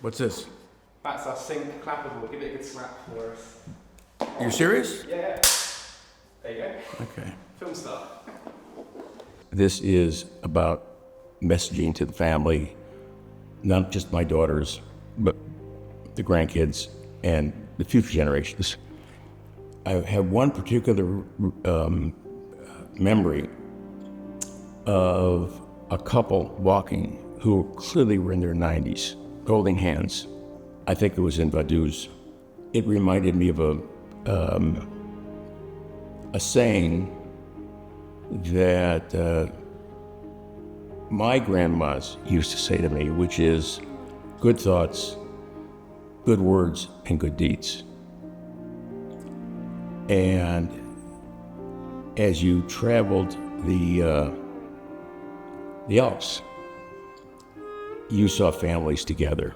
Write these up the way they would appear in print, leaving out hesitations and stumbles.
What's this? That's our sync clappable. Give it a good slap for us. You're serious? Yeah. There you go. Okay. Film star. This is about messaging to the family, not just my daughters, but the grandkids and the future generations. I have one particular memory of a couple walking who clearly were in their 90s, holding hands. I think it was in Vaduz. It reminded me of a saying that my grandmas used to say to me, which is good thoughts, good words, and good deeds. And as you traveled the Alps, you saw families together.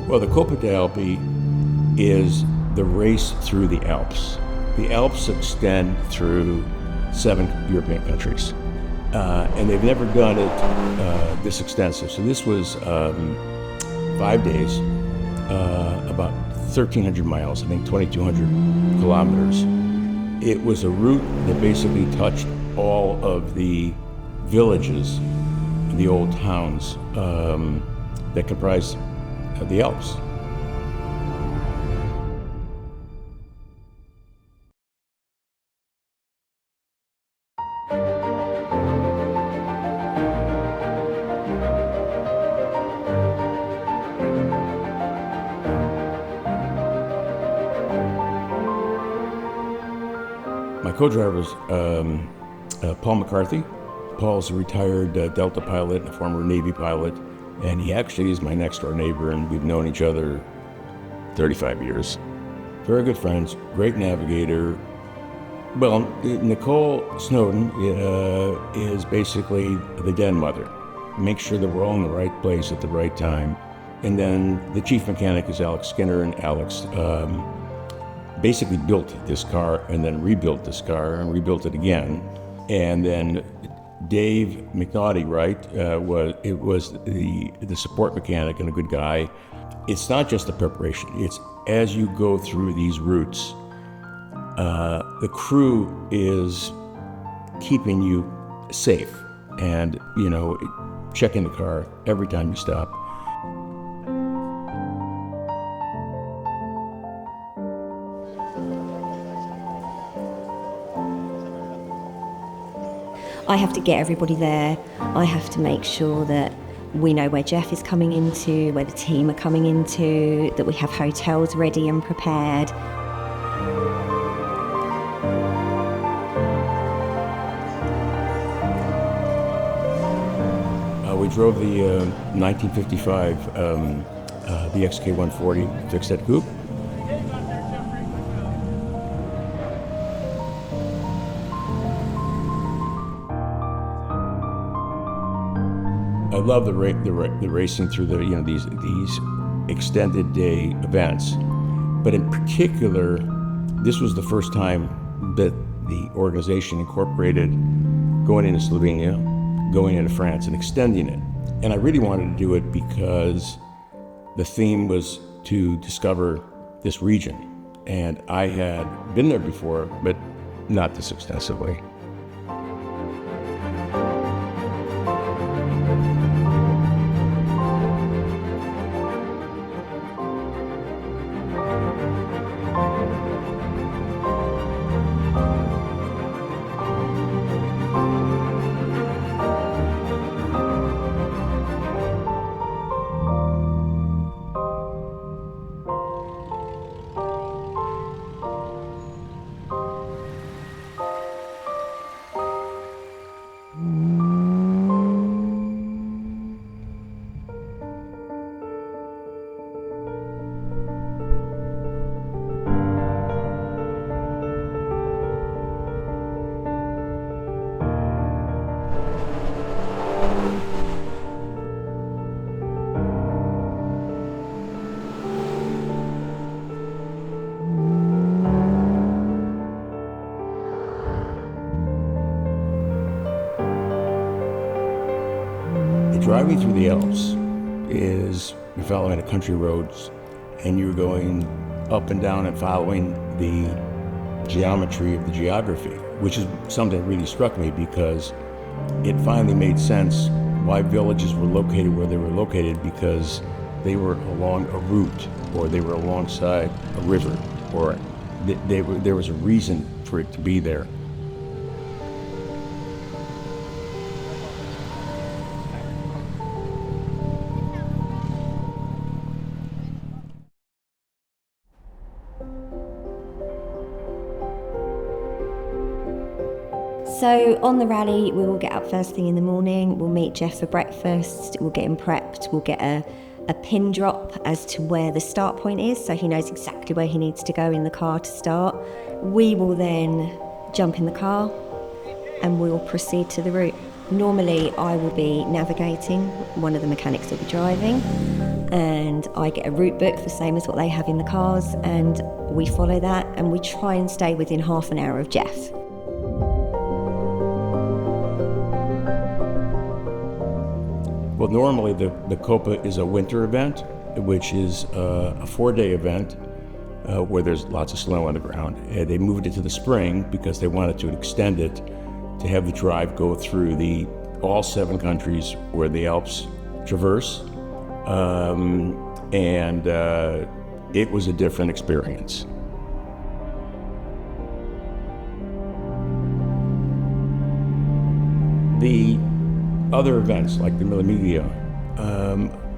Well, the Coppa Delle Alpi is the race through the Alps. The Alps extend through 7 European countries, and they've never done it this extensive. So this was 5 days, about 1,300 miles, I think 2,200 kilometers. It was a route that basically touched all of the villages, the old towns that comprise the Alps. My co-driver is Paul McCarthy. Paul's a retired Delta pilot, a former Navy pilot, and he actually is my next door neighbor, and we've known each other 35 years. Very good friends, great navigator. Well, Nicole Snowden is basically the den mother. Make sure that we're all in the right place at the right time. And then the chief mechanic is Alex Skinner, and Alex basically built this car and then rebuilt this car and rebuilt it again. And then Dave McNaughty, was the support mechanic and a good guy. It's not just the preparation, it's as you go through these routes, the crew is keeping you safe and, checking the car every time you stop. I have to get everybody there. I have to make sure that we know where Jeff is coming into, where the team are coming into, that we have hotels ready and prepared. We drove the 1955 the XK140 fixed-head coupe. I love the racing through these extended day events, but in particular, this was the first time that the organization incorporated going into Slovenia, going into France, and extending it. And I really wanted to do it because the theme was to discover this region, and I had been there before, but not this extensively. driving through the Alps is you're following the country roads and you're going up and down and following the geometry of the geography, which is something that really struck me because it finally made sense why villages were located where they were located, because they were along a route or they were alongside a river, or there was a reason for it to be there. So on the rally, we will get up first thing in the morning, we'll meet Jeff for breakfast, we'll get him prepped, we'll get a pin drop as to where the start point is, so he knows exactly where he needs to go in the car to start. We will then jump in the car and we will proceed to the route. Normally I will be navigating, one of the mechanics will be driving, and I get a route book the same as what they have in the cars, and we follow that and we try and stay within half an hour of Jeff. Well, normally the Coppa is a winter event, which is a 4-day event where there's lots of snow on the ground. They moved it to the spring because they wanted to extend it to have the drive go through all 7 countries where the Alps traverse, and it was a different experience. The other events, like the Mille Miglia,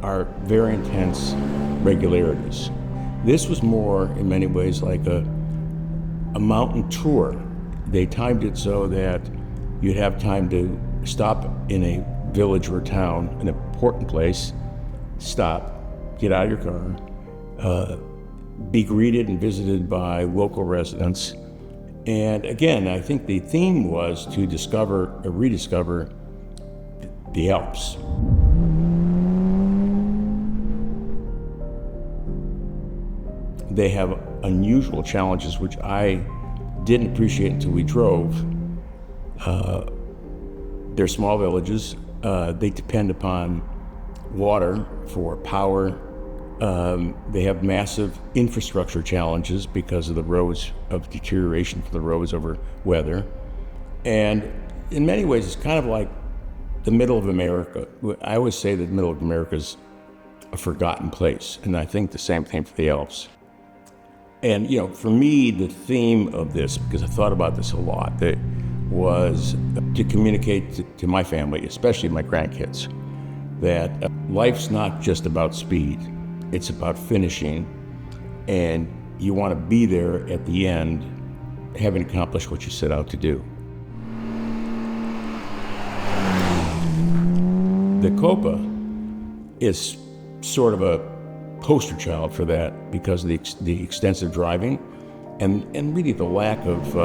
are very intense regularities. This was more, in many ways, like a mountain tour. They timed it so that you'd have time to stop in a village or town, an important place, stop, get out of your car, be greeted and visited by local residents. And again, I think the theme was to rediscover the Alps. They have unusual challenges, which I didn't appreciate until we drove. They're small villages. They depend upon water for power. They have massive infrastructure challenges because of the roads, of deterioration for the roads over weather. And in many ways, it's kind of like the middle of America. I always say that the middle of America is a forgotten place, and I think the same thing for the Alps. And for me, the theme of this, because I thought about this a lot, that was to communicate to my family, especially my grandkids, that life's not just about speed, it's about finishing, and you want to be there at the end, having accomplished what you set out to do. The Coppa is sort of a poster child for that because of the extensive driving and really the lack of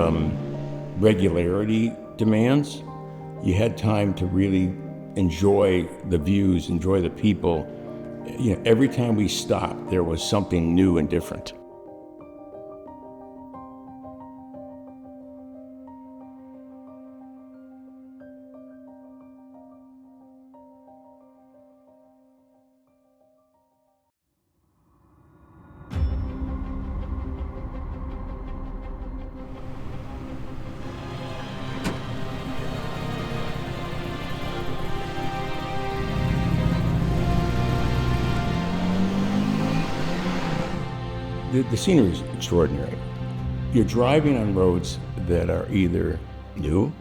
regularity demands. You had time to really enjoy the views, enjoy the people. Every time we stopped, there was something new and different. The scenery is extraordinary. You're driving on roads that are either new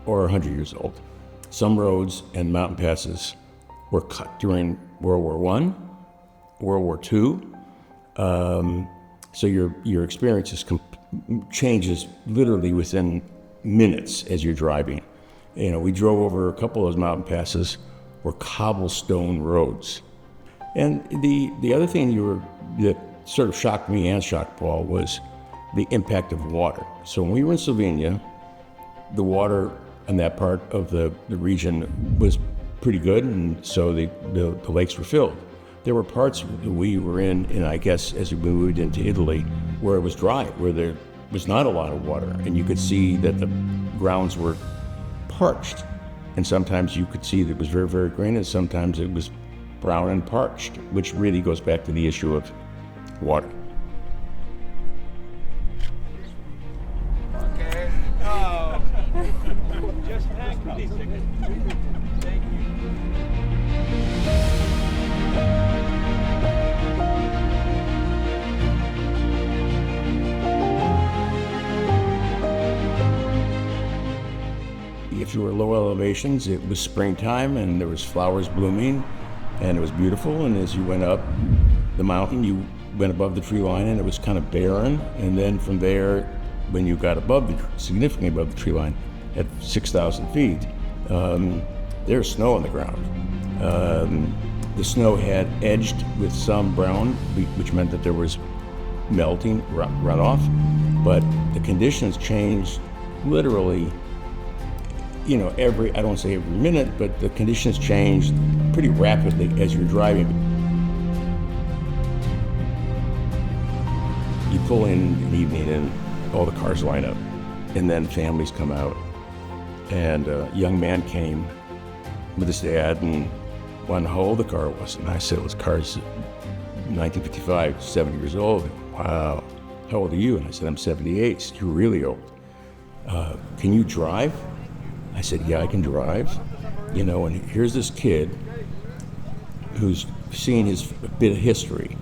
or 100 years old. Some roads and mountain passes were cut during World War I, World War II. So your experience changes literally within minutes as you're driving. We drove over a couple of those mountain passes were cobblestone roads. And the other thing that sort of shocked me and shocked Paul was the impact of water. So when we were in Slovenia, the water in that part of the region was pretty good, and so the lakes were filled. There were parts we were in, and I guess as we moved into Italy, where it was dry, where there was not a lot of water, and you could see that the grounds were parched. And sometimes you could see that it was very, very green, and sometimes it was brown and parched, which really goes back to the issue of water. Okay. Oh. Just hang on. Thank you. If you were low elevations, it was springtime and there was flowers blooming and it was beautiful. And as you went up the mountain, you went above the tree line and it was kind of barren. And then from there, when you got significantly above the tree line at 6,000 feet, there's snow on the ground. The snow had edged with some brown, which meant that there was melting runoff, but the conditions changed literally, I don't want to say every minute, but the conditions changed pretty rapidly as you're driving. You pull in the evening and all the cars line up, and then families come out. And a young man came with his dad and wanted to know how old the car was. And I said, the car's 1955, 70 years old. Wow, how old are you? And I said, I'm 78. He said, you're really old. Can you drive? I said, yeah, I can drive. And here's this kid who's seeing his bit of history.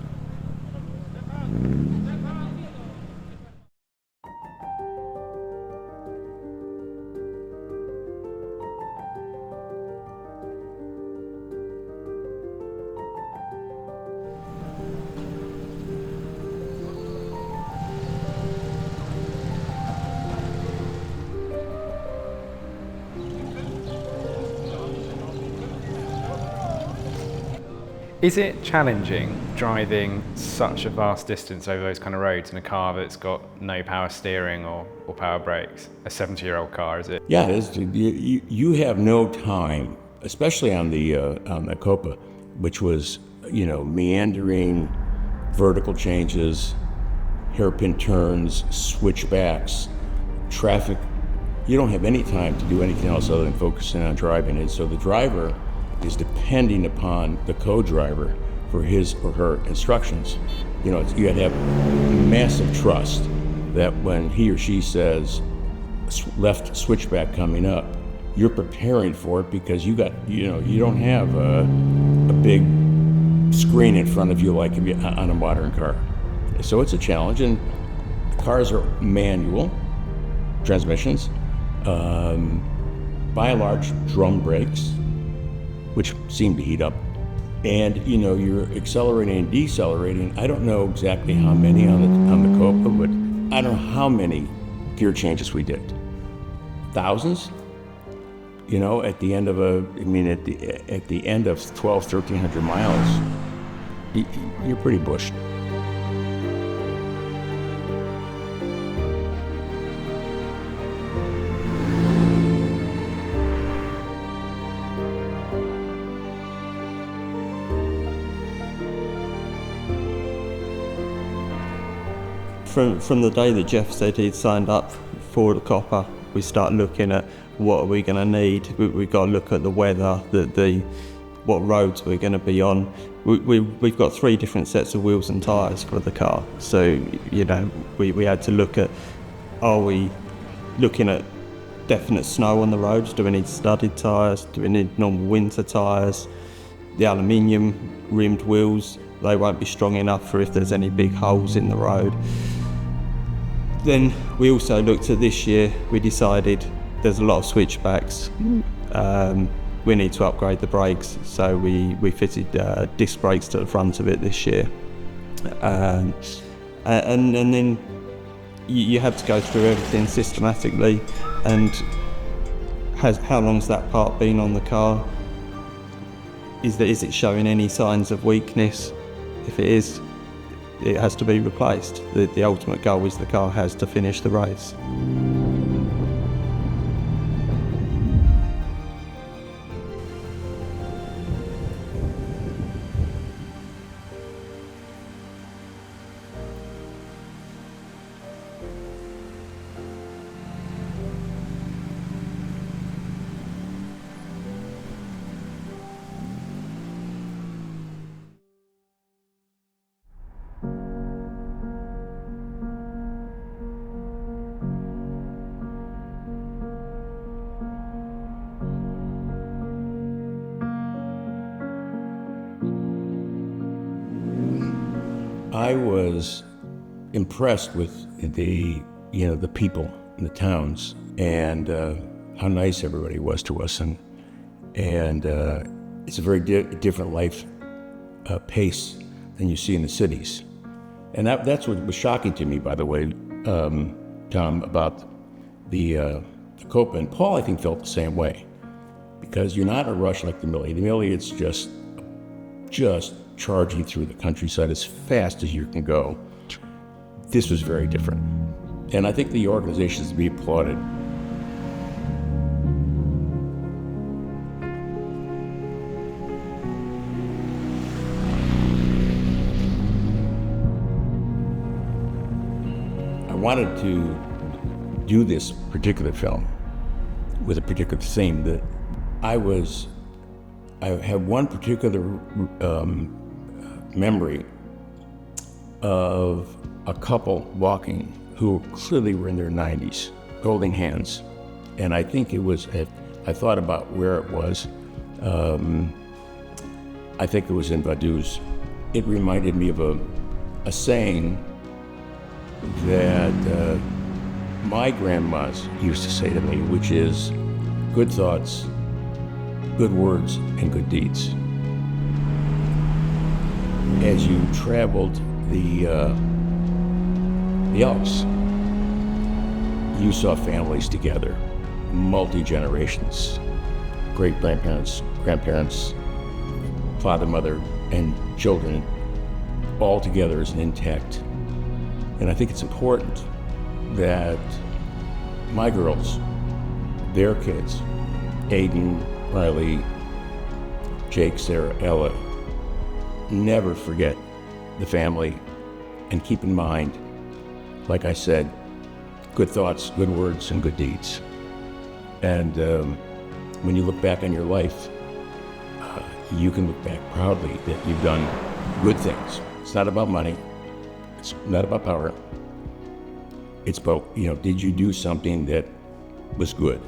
Is it challenging driving such a vast distance over those kind of roads in a car that's got no power steering or power brakes? A 70-year-old car, is it? Yeah, it is. You have no time, especially on the Coppa, which was, meandering, vertical changes, hairpin turns, switchbacks, traffic. You don't have any time to do anything else other than focusing on driving. And so the driver is depending upon the co-driver for his or her instructions. You got to have massive trust that when he or she says left switchback coming up, you're preparing for it because you don't have a big screen in front of you like on a modern car. So it's a challenge, and the cars are manual transmissions, by and large drum brakes, which seem to heat up. And you're accelerating and decelerating. I don't know exactly how many on the Coppa, but I don't know how many gear changes we did. Thousands? At the end of at the end of 1,300 miles, you're pretty bushed. From the day that Jeff said he'd signed up for the Coppa, we start looking at what are we going to need. We've got to look at the weather, what roads we're going to be on. We've got 3 different sets of wheels and tyres for the car. So, we had to look at, are we looking at definite snow on the roads? Do we need studded tyres? Do we need normal winter tyres? The aluminium rimmed wheels, they won't be strong enough for if there's any big holes in the road. Then we also looked at this year, we decided there's a lot of switchbacks. We need to upgrade the brakes, so we fitted disc brakes to the front of it this year. And then you have to go through everything systematically, and how long's that part been on the car? Is it showing any signs of weakness? If it is, it has to be replaced. The ultimate goal is the car has to finish the race. I was impressed with the people in the towns and how nice everybody was to us, and it's a very different life pace than you see in the cities, and that's what was shocking to me, by the way, Tom, about the Coppa. And Paul, I think, felt the same way, because you're not in a rush like the Millie. The Millie, it's just charging through the countryside as fast as you can go. This was very different, and I think the organization is to be applauded. I wanted to do this particular film with a particular theme. That I have one particular memory of a couple walking who clearly were in their 90s, holding hands. And I think it was, I thought about where it was. I think it was in Vaduz. It reminded me of a saying that my grandmas used to say to me, which is, good thoughts, good words, and good deeds. As you traveled the Alps, you saw families together, multi-generations, great-grandparents, grandparents, father, mother, and children, all together as an intact. And I think it's important that my girls, their kids, Aiden, Riley, Jake, Sarah, Ella, never forget the family, and keep in mind, like I said, good thoughts, good words, and good deeds. And when you look back on your life, you can look back proudly that you've done good things. It's not about money. It's not about power. It's about, did you do something that was good?